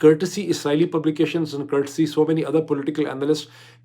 courtesy Israeli publications and courtesy so many other political analysts,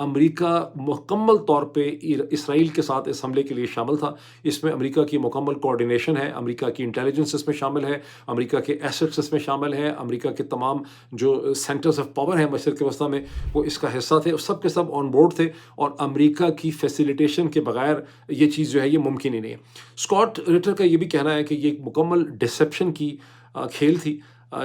امریکہ مکمل طور پہ اسرائیل کے ساتھ اس حملے کے لیے شامل تھا. اس میں امریکہ کی مکمل کوآرڈینیشن ہے، امریکہ کی انٹیلیجنس اس میں شامل ہے، امریکہ کے ایسٹس اس میں شامل ہیں، امریکہ کے تمام جو سینٹرز آف پاور ہیں مشرق وسطیٰ میں وہ اس کا حصہ تھے، سب کے سب آن بورڈ تھے، اور امریکہ کی فیسیلیٹیشن کے بغیر یہ چیز جو ہے یہ ممکن ہی نہیں ہے. اسکاٹ ریٹر کا یہ بھی کہنا ہے کہ یہ ایک مکمل ڈسیپشن کی کھیل تھی،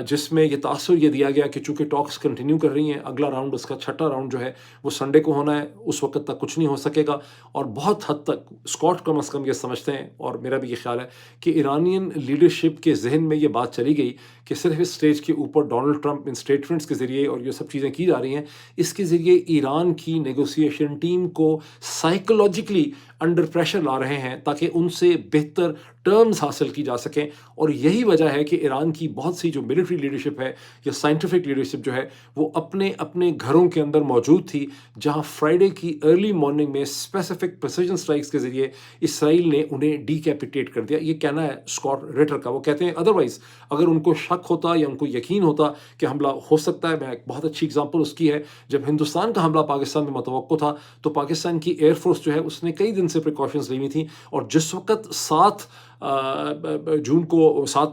جس میں یہ تاثر یہ دیا گیا کہ چونکہ ٹاکس کنٹینیو کر رہی ہیں، اگلا راؤنڈ اس کا چھٹا راؤنڈ جو ہے وہ سنڈے کو ہونا ہے، اس وقت تک کچھ نہیں ہو سکے گا. اور بہت حد تک اسکاٹ کم از کم یہ سمجھتے ہیں، اور میرا بھی یہ خیال ہے کہ ایرانین لیڈرشپ کے ذہن میں یہ بات چلی گئی کہ صرف اس اسٹیج کے اوپر ڈونلڈ ٹرمپ ان اسٹیٹمنٹس کے ذریعے اور یہ سب چیزیں کی جا رہی ہیں، اس کے ذریعے ایران کی نیگوسیشن ٹیم کو سائیکولوجیکلی انڈر پریشر لا رہے ہیں تاکہ ان سے بہتر ٹرمز حاصل کی جا سکیں. اور یہی وجہ ہے کہ ایران کی بہت سی جو ملٹری لیڈرشپ ہے یا سائنٹیفک لیڈرشپ جو ہے وہ اپنے اپنے گھروں کے اندر موجود تھی، جہاں فرائیڈے کی ارلی مارننگ میں اسپیسیفک پریسیجن اسٹرائکس کے ذریعے اسرائیل نے انہیں ڈیکیپیٹیٹ کر دیا. یہ کہنا ہے اسکاٹ ریٹر کا. وہ کہتے ہیں ادروائز اگر ان کو شک ہوتا یا ان کو یقین ہوتا کہ حملہ ہو سکتا ہے، میں ایک بہت اچھی اگزامپل اس کی ہے، جب ہندوستان کا حملہ پاکستان میں متوقع تھا تو پاکستان کی ایئر فورس جو ہے اس نے کئی دن سے پریکاشنز لی ہوئی تھیں، اور جس وقت 7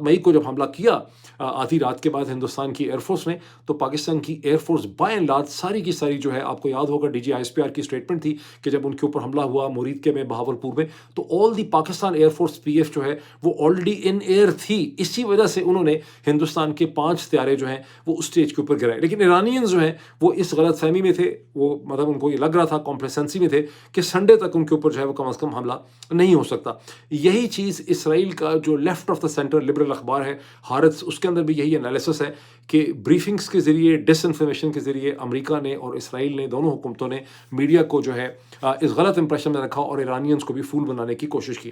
مئی کو جب حملہ کیا آدھی رات کے بعد ہندوستان کی ایئر فورس نے، تو پاکستان کی air force by and large ساری کی ساری جو ہے، آپ کو یاد ہوگا D G I S P R کی اسٹیٹمنٹ تھی کہ جب ان کے اوپر حملہ ہوا مرید کے میں بہاولپور میں، تو all the Pakistan air force P F جو ہے وہ آلریڈی ان ایئر تھی. اسی وجہ سے انہوں نے ہندوستان کے 5 طیارے جو ہیں وہ اس اسٹیج کے اوپر گرائے. لیکن ایرانیئنز جو ہیں وہ اس غلط فہمی میں تھے، وہ مطلب ان کو یہ لگ رہا تھا، کمپلیسنسی میں تھے کہ سنڈے تک ان کے اوپر جو ہے وہ کم از کم حملہ نہیں ہو سکتا. یہی چیز اسرائیل کا جو left of the centre liberal اخبار ہے ہارتس، اس کے اندر بھی یہی انالیسس ہے کہ بریفنگز کے ذریعے، ڈس انفارمیشن کے ذریعے امریکہ نے اور اسرائیل نے، دونوں حکومتوں نے میڈیا کو جو ہے اس غلط امپریشن میں رکھا اور ایرانیئنز کو بھی فول بنانے کی کوشش کی.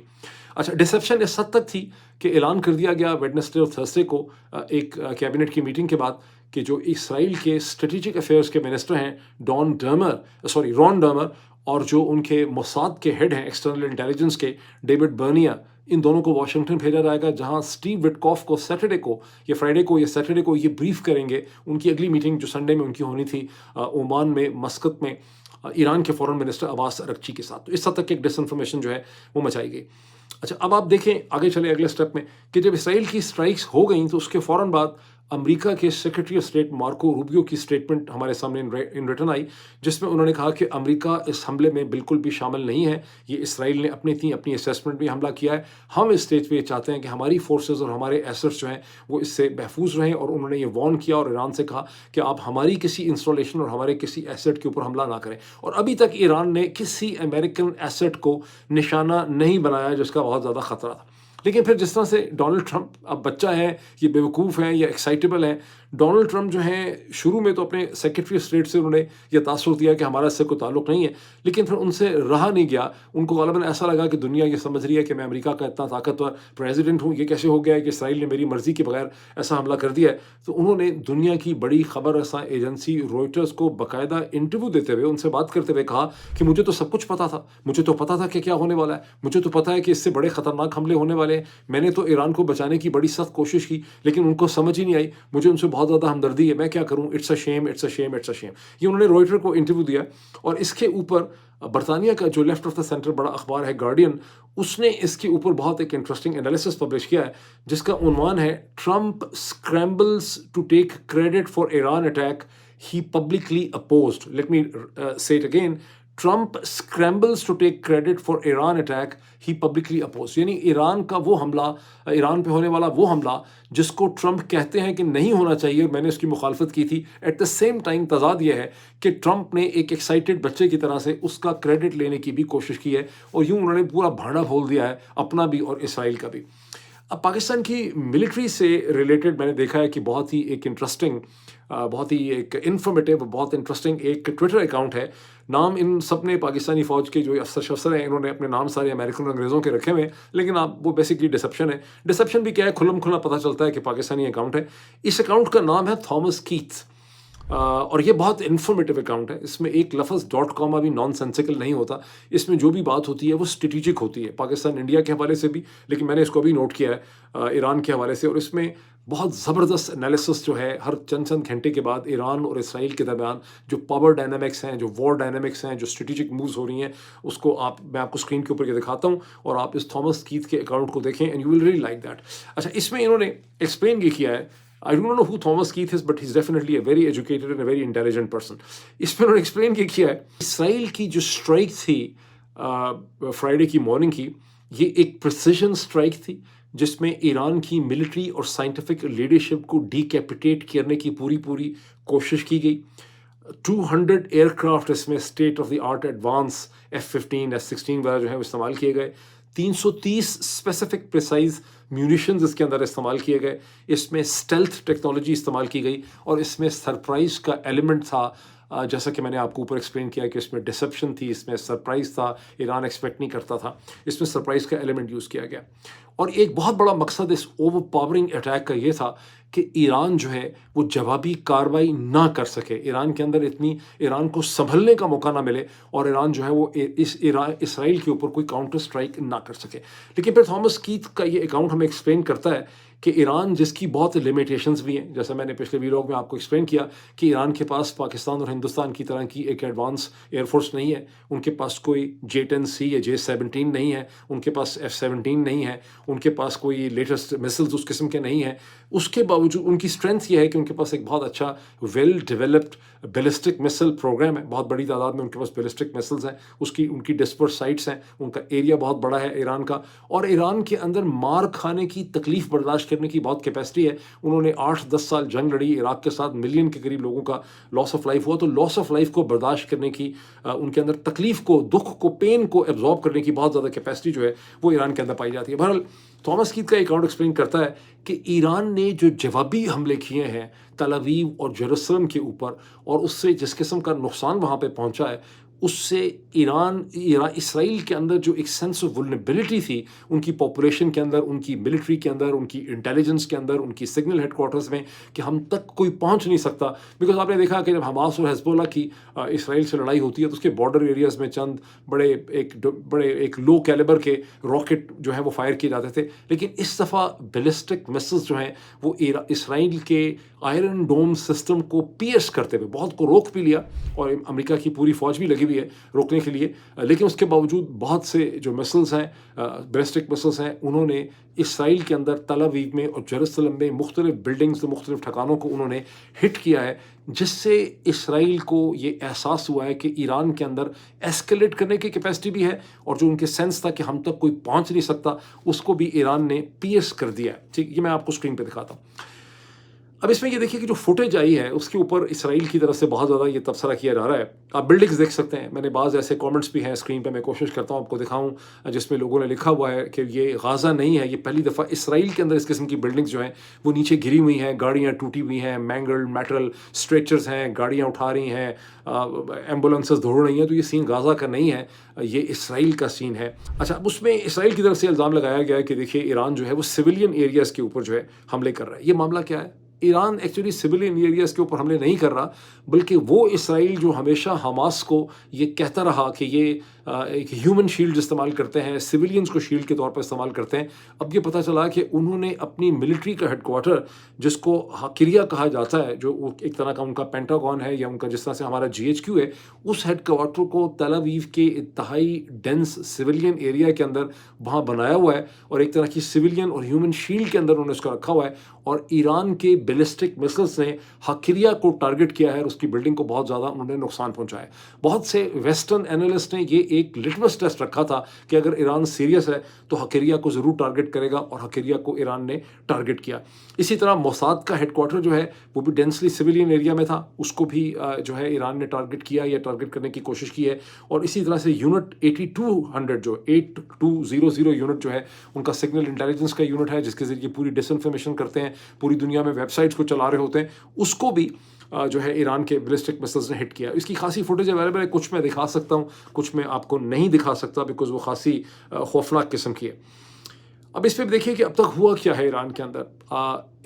اچھا، ڈسیپشن اس حد تک تھی کہ اعلان کر دیا گیا ویڈنسڈے اور تھرسڈے کو ایک کیبنٹ کی میٹنگ کے بعد کہ جو اسرائیل کے اسٹریٹجک افیئرز کے منسٹر ہیں رون ڈرمر، اور جو ان کے موساد کے ہیڈ ہیں ایکسٹرنل انٹیلیجنس کے ڈیوڈ برنیا، ان دونوں کو واشنگٹن بھیجا جائے گا، جہاں اسٹیو وٹکاف کو سیٹرڈے کو یا فرائیڈے کو یا سیٹرڈے کو یہ بریف کریں گے ان کی اگلی میٹنگ جو سنڈے میں ان کی ہونی تھی عمان میں، مسقط میں، ایران کے فورن منسٹر عباس اراغچی کے ساتھ. تو اس حد تک ایک ڈس انفارمیشن جو ہے وہ مچائی گئی. اچھا، اب آپ دیکھیں آگے چلے اگلے سٹیپ میں کہ جب اسرائیل کی اسٹرائکس ہو گئیں تو اس کے فوراً بعد امریکہ کے secretary of state Marco Rubio کی اسٹیٹمنٹ ہمارے سامنے ان ریٹن آئی، جس میں انہوں نے کہا کہ امریکہ اس حملے میں بالکل بھی شامل نہیں ہے، یہ اسرائیل نے اپنی اسیسمنٹ میں حملہ کیا ہے. ہم اس اسٹیج پہ یہ چاہتے ہیں کہ ہماری فورسز اور ہمارے ایسٹس جو ہیں وہ اس سے محفوظ رہیں، اور انہوں نے یہ وارن کیا اور ایران سے کہا کہ آپ ہماری کسی انسٹالیشن اور ہمارے کسی ایسٹ کے اوپر حملہ نہ کریں. اور ابھی تک ایران نے کسی امریکن ایسٹ کو نشانہ نہیں بنایا جس کا بہت زیادہ خطرہ تھا. لیکن پھر جس طرح سے ڈونلڈ ٹرمپ اب بچہ ہے، یہ بیوقوف ہیں یا ایکسائٹیبل ہیں. ڈونلڈ ٹرمپ جو ہیں شروع میں تو اپنے سیکرٹری آف اسٹیٹ سے انہوں نے یہ تاثر دیا کہ ہمارا اس سے کوئی تعلق نہیں ہے، لیکن پھر ان سے رہا نہیں گیا. ان کو غالباً ایسا لگا کہ دنیا یہ سمجھ رہی ہے کہ میں امریکہ کا اتنا طاقتور پریزیڈنٹ ہوں، یہ کیسے ہو گیا ہے کہ اسرائیل نے میری مرضی کے بغیر ایسا حملہ کر دیا ہے. تو انہوں نے دنیا کی بڑی خبر رساں ایجنسی روئٹرز کو باقاعدہ انٹرویو دیتے ہوئے، ان سے بات کرتے ہوئے کہا کہ مجھے تو سب کچھ پتا تھا، مجھے تو پتا تھا کہ کیا ہونے والا ہے، مجھے تو پتا ہے کہ اس سے بڑے خطرناک حملے ہونے والے ہیں. میں نے تو ایران کو بچانے کی بڑی سخت کوشش کی لیکن ان کو سمجھ ہی نہیں آئی. مجھے ان سے بہت زیادہ ہمدردی ہے، میں کیا کروں، it's a shame, it's a shame, it's a shame. یہ انہوں نے روئٹر کو انٹرویو دیا. اور اس کے اوپر برطانیہ کا جو لیفٹ آف دا سینٹر بڑا اخبار ہے گارڈین، اس نے اس کے اوپر بہت ایک انٹرسٹنگ انالیسس پبلش کیا ہے جس کا عنوان ہے Trump scrambles to take credit for Iran attack he publicly opposed. Let me say it again. Trump scrambles to take credit for Iran attack he publicly oppose. یعنی ایران کا وہ حملہ، ایران پہ ہونے والا وہ حملہ جس کو ٹرمپ کہتے ہیں کہ نہیں ہونا چاہیے، میں نے اس کی مخالفت کی تھی. ایٹ دا سیم ٹائم تضاد یہ ہے کہ ٹرمپ نے ایک ایکسائٹیڈ بچے کی طرح سے اس کا کریڈٹ لینے کی بھی کوشش کی ہے، اور یوں انہوں نے پورا بھاڑا کھول دیا ہے اپنا بھی اور اسرائیل کا بھی. اب پاکستان کی ملٹری سے ریلیٹڈ میں نے دیکھا ہے کہ بہت ہی ایک انٹرسٹنگ، بہت ہی ایک انفارمیٹیو، بہت انٹرسٹنگ ایک ٹویٹر اکاؤنٹ ہے. نام ان سب نے پاکستانی فوج کے جو افسر ہیں انہوں نے اپنے نام سارے امریکن اور انگریزوں کے رکھے ہوئے ہیں، لیکن آپ وہ بیسکلی ڈسیپشن ہے. ڈسیپشن بھی کیا ہے، کھلم کھلا پتہ چلتا ہے کہ پاکستانی اکاؤنٹ ہے. اس اکاؤنٹ کا نام ہے تھامس کیتھ، اور یہ بہت انفارمیٹیو اکاؤنٹ ہے. اس میں ایک لفظ .com ابھی نان سینسیکل نہیں ہوتا. اس میں جو بھی بات ہوتی ہے وہ اسٹریٹجک ہوتی ہے، پاکستان انڈیا کے حوالے سے بھی، لیکن میں نے اس کو بھی نوٹ کیا ہے ایران کے حوالے سے. اور اس میں بہت زبردست انالیسس جو ہے ہر چند چند گھنٹے کے بعد ایران اور اسرائیل کے درمیان جو پاور ڈائنامکس ہیں، جو وار ڈائنامکس ہیں، جو اسٹریٹجک مووز ہو رہی ہیں، اس کو میں آپ کو اسکرین کے اوپر یہ دکھاتا ہوں اور آپ اس تھامس کیتھ کے اکاؤنٹ کو دیکھیں and you will really like that. اچھا، اس میں انہوں نے ایکسپلین یہ کیا ہے. I don't know who Thomas Keith is, but he's definitely a very educated and a very intelligent person. اس میں انہوں نے ایکسپلین یہ کیا ہے، اسرائیل کی جو اسٹرائک تھی فرائیڈے کی مارننگ کی، یہ ایک پریسیژن اسٹرائک تھی جس میں ایران کی ملٹری اور سائنٹیفک لیڈرشپ کو ڈیکیپیٹیٹ کرنے کی پوری کوشش کی گئی. 200 ایئر کرافٹ اس میں state of the art advance F-15 F-16 وغیرہ جو ہے وہ استعمال کیے گئے. 330 اسپیسیفک پریسائز میونیشنز اس کے اندر استعمال کیے گئے. اس میں اسٹیلتھ ٹیکنالوجی استعمال کی گئی اور اس میں سرپرائز کا ایلیمنٹ تھا. جیسا کہ میں نے آپ کو اوپر ایکسپلین کیا کہ اس میں ڈسپشن تھی، اس میں سرپرائز تھا، ایران ایکسپیکٹ نہیں کرتا تھا. اس میں سرپرائز کا ایلیمنٹ یوز کیا گیا. اور ایک بہت بڑا مقصد اس اوور پاورنگ اٹیک کا یہ تھا کہ ایران جو ہے وہ جوابی کارروائی نہ کر سکے، ایران کے اندر ایران کو سنبھلنے کا موقع نہ ملے اور ایران جو ہے وہ اسرائیل کے اوپر کوئی کاؤنٹر اسٹرائک نہ کر سکے. لیکن پھر تھامس کیتھ کا یہ اکاؤنٹ ہمیں ایکسپلین کرتا ہے کہ ایران جس کی بہت لمیٹیشنز بھی ہیں، جیسا میں نے پچھلے ویلاگ میں آپ کو ایکسپلین کیا کہ ایران کے پاس پاکستان اور ہندوستان کی طرح کی ایک ایڈوانس ایئر فورس نہیں ہے. ان کے پاس کوئی J-10C یا J-17 نہیں ہے، ان کے پاس F-17 نہیں ہے، ان کے پاس کوئی لیٹسٹ مسلز اس قسم کے نہیں ہیں. اس کے باوجود ان کی اسٹرینتھ یہ ہے کہ ان کے پاس ایک بہت اچھا ویل ڈیولپڈ بیلسٹک مسل پروگرام ہے. بہت بڑی تعداد میں ان کے پاس بیلسٹک مسلز ہیں، ان کی ڈسپرس سائٹس ہیں، ان کا ایریا بہت بڑا ہے ایران کا. اور ایران کے اندر مار کھانے کی تکلیف برداشت کرنے کی بہت کیپیسٹی ہے. انہوں نے 8-10 سال جنگ لڑی عراق کے ساتھ، ملین کے قریب لوگوں کا لاس آف لائف ہوا. تو لاس آف لائف کو برداشت کرنے کی، ان کے اندر تکلیف کو، دکھ کو، پین کو ایبزارب کرنے کی بہت زیادہ کیپیسٹی جو ہے وہ ایران کے اندر پائی جاتی ہے. بہرحال تھامس کیتھ کا اکاؤنٹ ایکسپلین کرتا ہے کہ ایران نے جو جوابی حملے کیے ہیں تل ابیب اور جیروسلم کے اوپر، اور اس سے جس قسم کا نقصان وہاں پہ پہنچا ہے، اس سے اسرائیل کے اندر جو ایک سینس آف ولنریبلٹی تھی ان کی پاپولیشن کے اندر، ان کی ملٹری کے اندر، ان کی انٹیلیجنس کے اندر، ان کی سگنل ہیڈ کوارٹرز میں، کہ ہم تک کوئی پہنچ نہیں سکتا. بیکاز آپ نے دیکھا کہ جب حماس اور حزب اللہ کی اسرائیل سے لڑائی ہوتی ہے تو اس کے بارڈر ایریاز میں چند بڑے ایک لو کیلیبر کے راکٹ جو ہیں وہ فائر کیے جاتے تھے. لیکن اس دفعہ بیلسٹک مسلز جو ہیں وہ اسرائیل کے آئرن ڈوم سسٹم کو پیئرس کرتے ہوئے بہت کو روک بھی لیا، اور امریکہ کی پوری فوج بھی لگی ہوئی ہے روکنے کے لیے. لیکن اس کے باوجود بہت سے جو مسلز ہیں، بیلسٹک مسلز ہیں، انہوں نے اسرائیل کے اندر تل ابیب میں اور جیروسلم میں مختلف بلڈنگز، مختلف ٹھکانوں کو انہوں نے ہٹ کیا ہے، جس سے اسرائیل کو یہ احساس ہوا ہے کہ ایران کے اندر ایسکیلیٹ کرنے کی کیپیسٹی بھی ہے، اور جو ان کے سینس تھا کہ ہم تک کوئی پہنچ نہیں سکتا، اس کو بھی ایران نے پیئرس کر دیا ہے. ٹھیک، یہ میں آپ کو اسکرین پہ دکھاتا ہوں. اب اس میں یہ دیکھیے کہ جو فوٹیج آئی ہے اس کے اوپر اسرائیل کی طرف سے بہت زیادہ یہ تبصرہ کیا جا رہا ہے. آپ بلڈنگز دیکھ سکتے ہیں، میں نے بعض ایسے کامنٹس بھی ہیں اسکرین پہ، میں کوشش کرتا ہوں آپ کو دکھاؤں، جس میں لوگوں نے لکھا ہوا ہے کہ یہ غازہ نہیں ہے، یہ پہلی دفعہ اسرائیل کے اندر اس قسم کی بلڈنگز جو ہیں وہ نیچے گری ہوئی ہیں، گاڑیاں ٹوٹی ہوئی ہیں، مینگلڈ میٹل اسٹریچرز ہیں، گاڑیاں اٹھا رہی ہیں، ایمبولینسز دوڑ رہی ہیں. تو یہ سین غازہ کا نہیں ہے، یہ اسرائیل کا سین ہے. اچھا، اب اس میں اسرائیل کی طرف سے الزام لگایا گیا ہے کہ دیکھیے ایران جو ہے وہ سویلین ایریاز کے اوپر جو ہے حملے کر رہا ہے. یہ معاملہ کیا ہے؟ ایران ایکچولی سویلین ایریاز کے اوپر حملے نہیں کر رہا، بلکہ وہ اسرائیل جو ہمیشہ حماس کو یہ کہتا رہا کہ یہ ایک ہیومن شیلڈ استعمال کرتے ہیں، سویلینز کو شیلڈ کے طور پر استعمال کرتے ہیں. اب یہ پتہ چلا کہ انہوں نے اپنی ملٹری کا ہیڈ کوارٹر، جس کو حقیریہ کہا جاتا ہے، جو ایک طرح کا ان کا پینٹاگون ہے یا ان کا جس طرح سے ہمارا GHQ ہے، اس ہیڈ کوارٹر کو تل ابیب کے انتہائی ڈینس سویلین ایریا کے اندر وہاں بنایا ہوا ہے، اور ایک طرح کی سویلین اور ہیومن شیلڈ کے اندر انہوں نے اس کو رکھا ہوا ہے. اور ایران کے بیلسٹک مسلز نے حقیریہ کو ٹارگٹ کیا ہے اور اس کی بلڈنگ کو بہت زیادہ انہوں نے نقصان پہنچایا ہے. بہت سے ویسٹرن اینالسٹ نے یہ ایک لٹمس ٹیسٹ رکھا تھا کہ اگر ایران سیریس ہے تو حقیریہ کو ضرور ٹارگٹ کرے گا، اور حقیریہ کو ایران نے ٹارگٹ کیا. اسی طرح موساد کا ہیڈ کوارٹر جو ہے وہ بھی ڈینسلی سویلین ایریا میں تھا، اس کو بھی جو ہے ایران نے ٹارگٹ کیا یا ٹارگٹ کرنے کی کوشش کی ہے. اور اسی طرح سے یونٹ 8200 جو 8200 یونٹ جو ہے ان کا سگنل انٹیلیجنس کا یونٹ ہے، جس کے ذریعے پوری ڈس انفارمیشن کرتے ہیں، پوری دنیا میں ویب سائٹس کو چلا رہے ہوتے ہیں، اس کو بھی جو ہے ایران کے بیلسٹک مسلز نے ہٹ کیا. اس کی خاصی فوٹیج اویلیبل ہے، کچھ میں دکھا سکتا ہوں، کچھ میں آپ کو نہیں دکھا سکتا بیکاز وہ خاصی خوفناک قسم کی ہے. اب اس پہ دیکھیے کہ اب تک ہوا کیا ہے ایران کے اندر.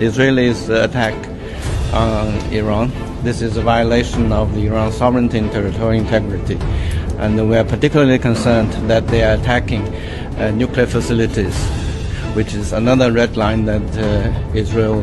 Israel's attack on Iran. This is a violation of the Iran's sovereignty and territorial integrity, and we are particularly concerned that they are attacking nuclear facilities, which is another red line that Israel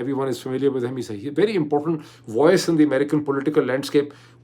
everyone is familiar with him, he's a very important voice in the American political landscape।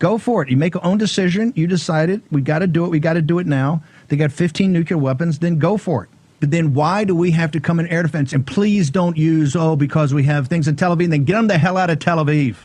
Go for it. You make your own decision. You decided we got to do it. We got to do it now. They got 15 nuclear weapons. Then go for it. But then why do we have to come in air defense? And please don't use, because we have things in Tel Aviv. Then get them the hell out of Tel Aviv.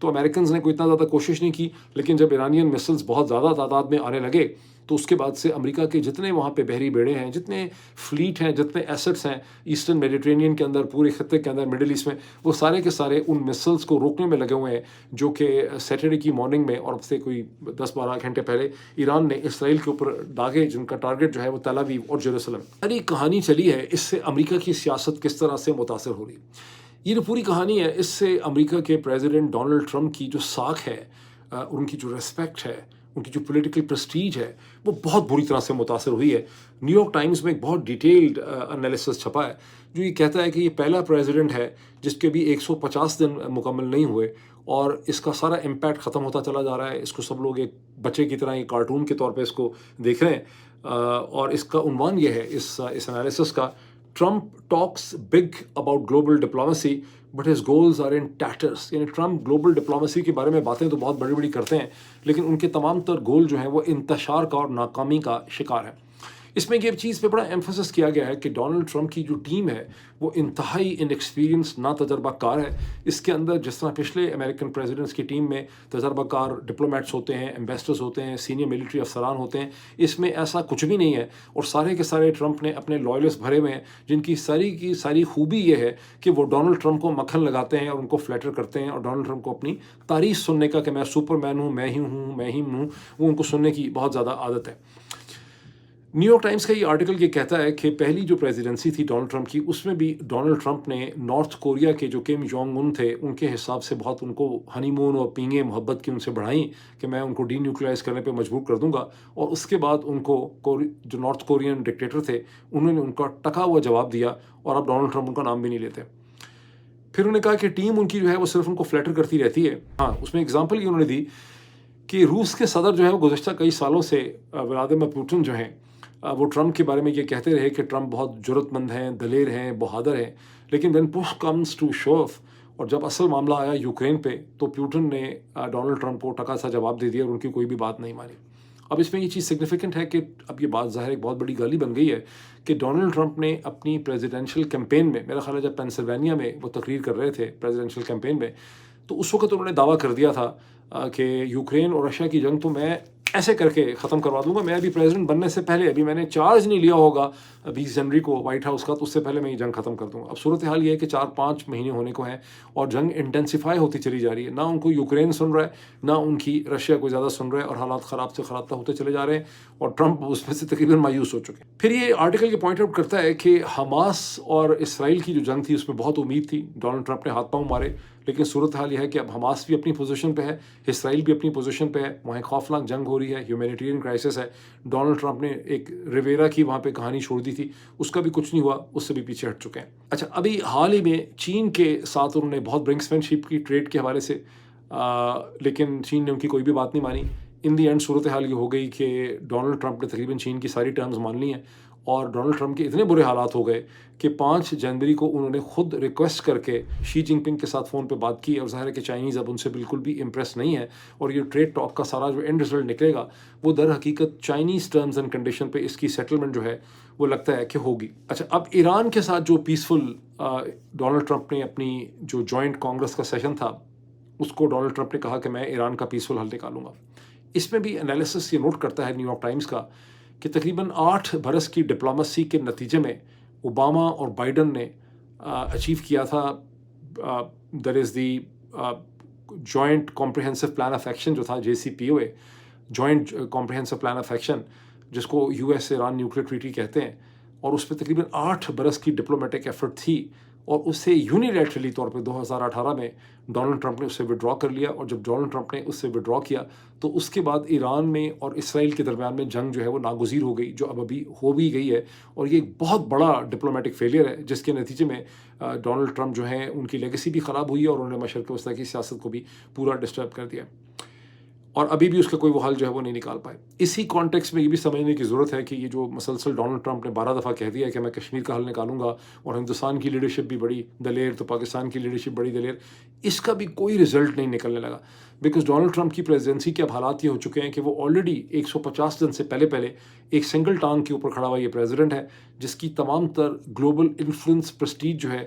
تو Americans نے کوئی اتنا زیادہ کوشش نہیں کی، لیکن جب ایرانین مسلز بہت زیادہ تعداد میں آنے لگے تو اس کے بعد سے امریکہ کے جتنے وہاں پہ بحری بیڑے ہیں، جتنے فلیٹ ہیں، جتنے ایسٹس ہیں ایسٹرن میڈیٹرینین کے اندر، پورے خطے کے اندر، مڈل ایسٹ میں، وہ سارے کے سارے ان مسلز کو روکنے میں لگے ہوئے ہیں جو کہ سیٹرڈے کی مارننگ میں اور اب سے کوئی 10-12 گھنٹے پہلے ایران نے اسرائیل کے اوپر داغے، جن کا ٹارگٹ جو ہے وہ تل ابیب اور جیروسلم۔ ساری کہانی چلی ہے، اس سے امریکہ کی سیاست کس طرح سے متاثر ہو رہی ہے۔ یہ جو پوری کہانی ہے، اس سے امریکہ کے پریزیڈنٹ ڈونلڈ ٹرمپ کی جو ساکھ ہے، ان کی جو ریسپیکٹ ہے، ان کی جو پولیٹیکل پریسٹیج ہے، وہ بہت بری طرح سے متاثر ہوئی ہے۔ نیو یارک ٹائمز میں ایک بہت ڈیٹیلڈ انالیسس چھپا ہے جو یہ کہتا ہے کہ یہ پہلا پریزیڈنٹ ہے جس کے بھی 150 دن مکمل نہیں ہوئے اور اس کا سارا امپیکٹ ختم ہوتا چلا جا رہا ہے۔ اس کو سب لوگ ایک بچے کی طرح، ایک کارٹون کے طور پہ اس کو دیکھ رہے ہیں، اور اس کا عنوان یہ ہے اس انالیسس کا، Trump talks big about global diplomacy but his goals are in tatters. یعنی ٹرمپ گلوبل ڈپلومیسی کے بارے میں باتیں تو بہت بڑی بڑی کرتے ہیں، لیکن ان کے تمام تر گول جو ہیں وہ انتشار کا اور ناکامی کا شکار ہے۔ اس میں یہ چیز پہ بڑا ایمفسس کیا گیا ہے کہ ڈونلڈ ٹرمپ کی جو ٹیم ہے وہ انتہائی ان ایکسپیرینس، نا تجربہ کار ہے۔ اس کے اندر جس طرح پچھلے امریکن پریزیڈنٹس کی ٹیم میں تجربہ کار ڈپلومیٹس ہوتے ہیں، ایمبیسڈرز ہوتے ہیں، سینئر ملٹری افسران ہوتے ہیں، اس میں ایسا کچھ بھی نہیں ہے، اور سارے کے سارے ٹرمپ نے اپنے لوائلسٹ بھرے ہوئے ہیں جن کی ساری خوبی یہ ہے کہ وہ ڈونلڈ ٹرمپ کو مکھن لگاتے ہیں اور ان کو فلیٹر کرتے ہیں، اور ڈونلڈ ٹرمپ کو اپنی تعریف سننے کا کہ میں سپر مین ہوں، میں ہی ہوں، وہ ان کو سننے کی بہت زیادہ عادت ہے۔ نیو یارک ٹائمز کا یہ آرٹیکل یہ کہتا ہے کہ پہلی جو پریزیڈنسی تھی ڈونلڈ ٹرمپ کی، اس میں بھی ڈونلڈ ٹرمپ نے نارتھ کوریا کے جو کم جونگ ان تھے ان کے حساب سے بہت ان کو ہنی مون اور پینگیں محبت کی ان سے بڑھائیں کہ میں ان کو ڈی نیوکلیائز کرنے پہ مجبور کر دوں گا، اور اس کے بعد ان کو جو نارتھ کورین ڈکٹیٹر تھے انہوں نے ان کا ٹکا ہوا جواب دیا، اور اب ڈونلڈ ٹرمپ ان کا نام بھی نہیں لیتے۔ پھر انہوں نے کہا کہ ٹیم ان کی جو ہے وہ صرف ان کو فلیٹر کرتی رہتی ہے۔ ہاں، اس میں اگزامپل یہ انہوں نے دی کہ روس کے صدر جو ہے وہ گزشتہ کئی سالوں سے ولادیمیر پوٹن جو ہیں وہ ٹرمپ کے بارے میں یہ کہتے رہے کہ ٹرمپ بہت جرت مند ہیں، دلیر ہیں، بہادر ہیں، لیکن وین پش کمز ٹو شوف، اور جب اصل معاملہ آیا یوکرین پہ تو پیوٹن نے ڈونلڈ ٹرمپ کو ٹکا سا جواب دے دیا اور ان کی کوئی بھی بات نہیں مانی۔ اب اس میں یہ چیز سگنیفیکنٹ ہے کہ اب یہ بات ظاہر ایک بہت بڑی گالی بن گئی ہے کہ ڈونلڈ ٹرمپ نے اپنی پریزیڈینشیل کیمپین میں، میرا خیال ہے جب پینسلوینیا میں وہ تقریر کر رہے تھے پریزیڈینشیل کیمپین میں، تو اس وقت انہوں نے دعویٰ کر دیا تھا کہ یوکرین اور رشیا کی جنگ تو میں ایسے کر کے ختم کروا دوں گا، میں ابھی پریزیڈنٹ بننے سے پہلے، ابھی میں نے چارج نہیں لیا ہوگا 20 جنوری کو وائٹ ہاؤس کا، تو اس سے پہلے میں یہ جنگ ختم کر دوں گا۔ اب صورتحال یہ ہے کہ 4-5 مہینے ہونے کو ہیں اور جنگ انٹینسیفائی ہوتی چلی جا رہی ہے، نہ ان کو یوکرین سن رہا ہے، نہ ان کی رشیا کو زیادہ سن رہا ہے، اور حالات خراب سے خراب ہوتے چلے جا رہے ہیں، اور ٹرمپ اس میں سے تقریباً مایوس ہو چکے ہیں۔ پھر یہ آرٹیکل یہ پوائنٹ آؤٹ کرتا ہے کہ حماس اور اسرائیل کی جو جنگ تھی اس میں بہت امید تھی، ڈونلڈ ٹرمپ نے ہاتھ پاؤں مارے، لیکن صورتحال یہ ہے کہ اب حماس بھی اپنی پوزیشن پہ ہے، اسرائیل بھی اپنی پوزیشن پہ ہے، وہاں خوفناک جنگ ہو رہی ہے، ہیومینیٹیرین کرائسس ہے۔ ڈونلڈ ٹرمپ نے ایک ریویرا کی وہاں پہ کہانی چھوڑ دی تھی، اس کا بھی کچھ نہیں ہوا، اس سے بھی پیچھے ہٹ چکے ہیں۔ اچھا، ابھی حال ہی میں چین کے ساتھ انہوں نے بہت برنکسمین شپ کی ٹریڈ کے حوالے سے، لیکن چین نے ان کی کوئی بھی بات نہیں مانی۔ ان دی اینڈ صورتحال یہ ہو گئی کہ ڈونلڈ ٹرمپ نے تقریباً چین کی ساری ٹرمز مان لی ہیں، اور ڈونلڈ ٹرمپ کے اتنے برے حالات ہو گئے کہ 5 جنوری کو انہوں نے خود ریکویسٹ کر کے شی جن پنگ کے ساتھ فون پہ بات کی، اور ظاہر ہے کہ چائنیز اب ان سے بالکل بھی امپریس نہیں ہے، اور یہ ٹریڈ ٹاک کا سارا جو اینڈ رزلٹ نکلے گا وہ در حقیقت چائنیز ٹرمز اینڈ کنڈیشن پہ اس کی سیٹلمنٹ جو ہے وہ لگتا ہے کہ ہوگی۔ اچھا، اب ایران کے ساتھ جو پیسفل ڈونلڈ ٹرمپ نے اپنی جو جوائنٹ کانگریس کا سیشن تھا اس کو ڈونلڈ ٹرمپ نے کہا کہ میں ایران کا پیسفل حل نکالوں گا۔ اس میں بھی انالیسس یہ نوٹ کرتا ہے نیو یارک ٹائمز کا کہ تقریباً 8 برس کی ڈپلومیسی کے نتیجے میں اوباما اور بائیڈن نے اچیو کیا تھا، that is the joint comprehensive plan of action جو تھا JCPOA، joint comprehensive plan of action, جس کو US ایران نیوکلیر ٹریٹی کہتے ہیں، اور اس پہ تقریباً 8 برس کی ڈپلومیٹک ایفرٹ تھی، اور اس سے یونیلیٹرلی طور پہ 2018 میں ڈونلڈ ٹرمپ نے اس سے وڈرا کر لیا، اور جب ڈونلڈ ٹرمپ نے اس سے وڈرا کیا تو اس کے بعد ایران میں اور اسرائیل کے درمیان میں جنگ جو ہے وہ ناگزیر ہو گئی، جو ابھی ہو بھی گئی ہے، اور یہ ایک بہت بڑا ڈپلومیٹک فیلئر ہے جس کے نتیجے میں ڈونلڈ ٹرمپ جو ہیں ان کی لیگیسی بھی خراب ہوئی ہے، اور انہوں نے مشرق وسطیٰ کی سیاست کو بھی پورا ڈسٹرب کر دیا، اور ابھی بھی اس کا کوئی وہ حل جو ہے وہ نہیں نکال پائے۔ اسی کانٹیکس میں یہ بھی سمجھنے کی ضرورت ہے کہ یہ جو مسلسل ڈونلڈ ٹرمپ نے 12 دفعہ کہہ دیا ہے کہ میں کشمیر کا حل نکالوں گا، اور ہندوستان کی لیڈرشپ بھی بڑی دلیر تو پاکستان کی لیڈرشپ بڑی دلیر، اس کا بھی کوئی رزلٹ نہیں نکلنے لگا، بیکاز ڈونلڈ ٹرمپ کی پریزیڈنسی کے اب حالات یہ ہو چکے ہیں کہ وہ آلریڈی 150 دن سے پہلے ایک سنگل ٹانگ کے اوپر کھڑا ہوا یہ پریزیڈنٹ ہے، جس کی تمام تر گلوبل انفلوئنس پریسٹیج جو ہے